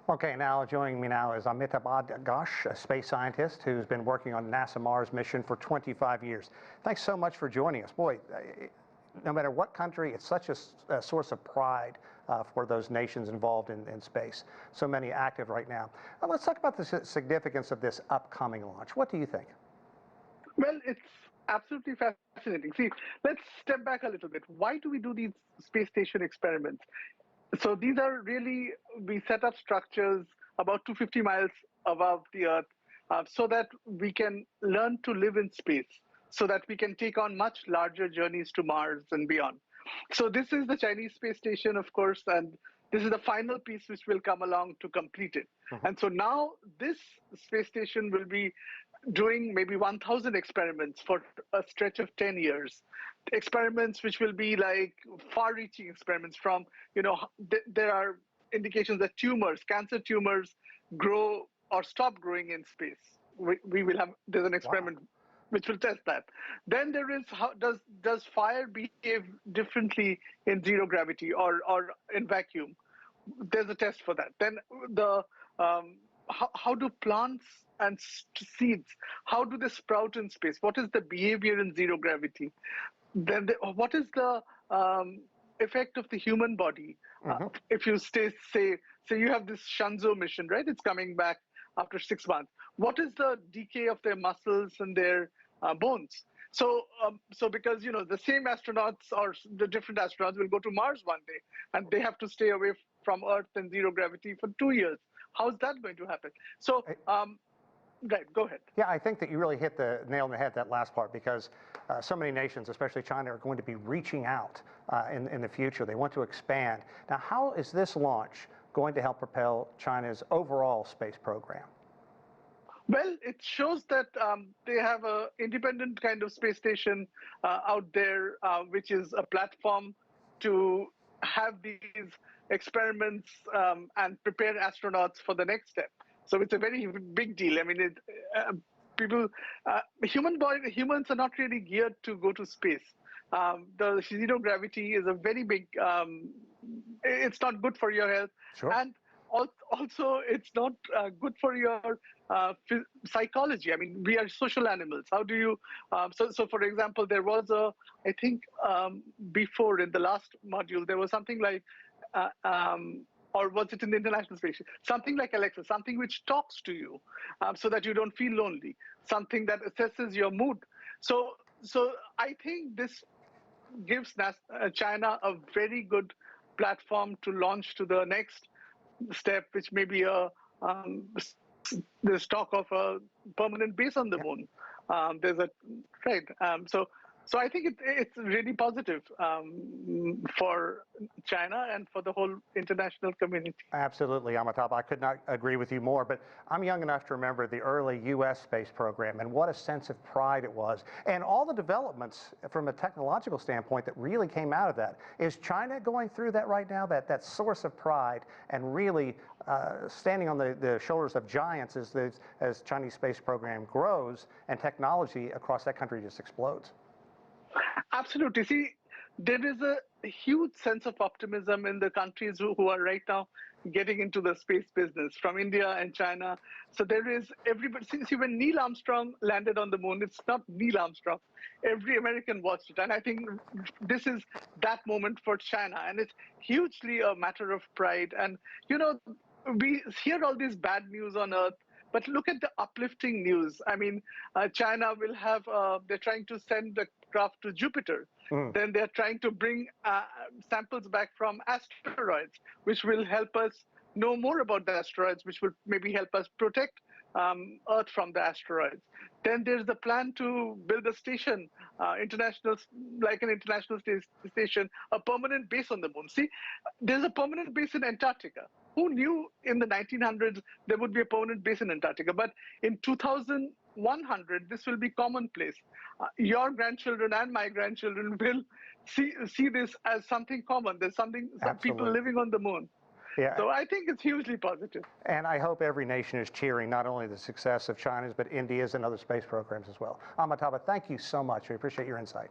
Okay, now joining me now is Amitabha Ghosh, a space scientist who's been working on NASA Mars mission for 25 years. Thanks so much for joining us. Boy, no matter what country, it's such a source of pride for those nations involved in space. So many active right now. Let's talk about the significance of this upcoming launch. What do you think? Well, it's absolutely fascinating. See, let's step back a little bit. Why do we do these space station experiments? So these are really, we set up structures about 250 miles above the Earth so that we can learn to live in space, so that we can take on much larger journeys to Mars and beyond. So this is the Chinese space station, of course, and this is the final piece which will come along to complete it. And so now this space station will be doing maybe 1,000 experiments for a stretch of 10 years. Experiments which will be like far-reaching experiments from, there are indications that cancer tumors grow or stop growing in space. We will have, there's an experiment which will test that. Then there is, how does fire behave differently in zero gravity or in vacuum? There's a test for that. Then the how do plants and seeds, how do they sprout in space? What is the behavior in zero gravity? Then what is the effect of the human body? If you say you have this Shenzhou mission, right? It's coming back after 6 months. What is the decay of their muscles and their bones? So because, the same astronauts or the different astronauts will go to Mars one day, and they have to stay away from Earth and zero gravity for 2 years. How's that going to happen? So, right, go ahead. Yeah, I think that you really hit the nail on the head, that last part, because so many nations, especially China, are going to be reaching out in the future. They want to expand. Now, how is this launch going to help propel China's overall space program? Well, it shows that they have an independent kind of space station out there, which is a platform to have these experiments and prepare astronauts for the next step. So it's a very big deal. I mean, humans are not really geared to go to space. The zero gravity is a very big, it's not good for your health. Sure. And also, it's not good for your psychology. I mean, we are social animals. How do you, so for example, there was I think before in the last module, there was something like, or was it in the International Station? Something like Alexa, something which talks to you so that you don't feel lonely, something that assesses your mood. So I think this gives China a very good platform to launch to the next step, which may be there's talk of a permanent base on the moon. So I think it's really positive for China and for the whole international community. Absolutely, Amitabha. I could not agree with you more, but I'm young enough to remember the early U.S. space program and what a sense of pride it was. And all the developments from a technological standpoint that really came out of that. Is China going through that right now, that source of pride and really standing on the shoulders of giants as Chinese space program grows and technology across that country just explodes? Absolutely. See, there is a huge sense of optimism in the countries who are right now getting into the space business, from India and China. So there is everybody. See, when Neil Armstrong landed on the moon, it's not Neil Armstrong. Every American watched it. And I think this is that moment for China. And it's hugely a matter of pride. And, we hear all this bad news on Earth, but look at the uplifting news. I mean, China will have, they're trying to send the craft to Jupiter. Then they're trying to bring samples back from asteroids, which will help us know more about the asteroids, which will maybe help us protect Earth from the asteroids. Then there's the plan to build a station, like an international station, a permanent base on the moon. See, there's a permanent base in Antarctica. Who knew in the 1900s there would be a permanent base in Antarctica? But in 2100, this will be commonplace. Your grandchildren and my grandchildren will see this as something common. There's some people living on the moon. Yeah. So I think it's hugely positive. And I hope every nation is cheering not only the success of China's, but India's and other space programs as well. Amitabha, thank you so much. We appreciate your insight.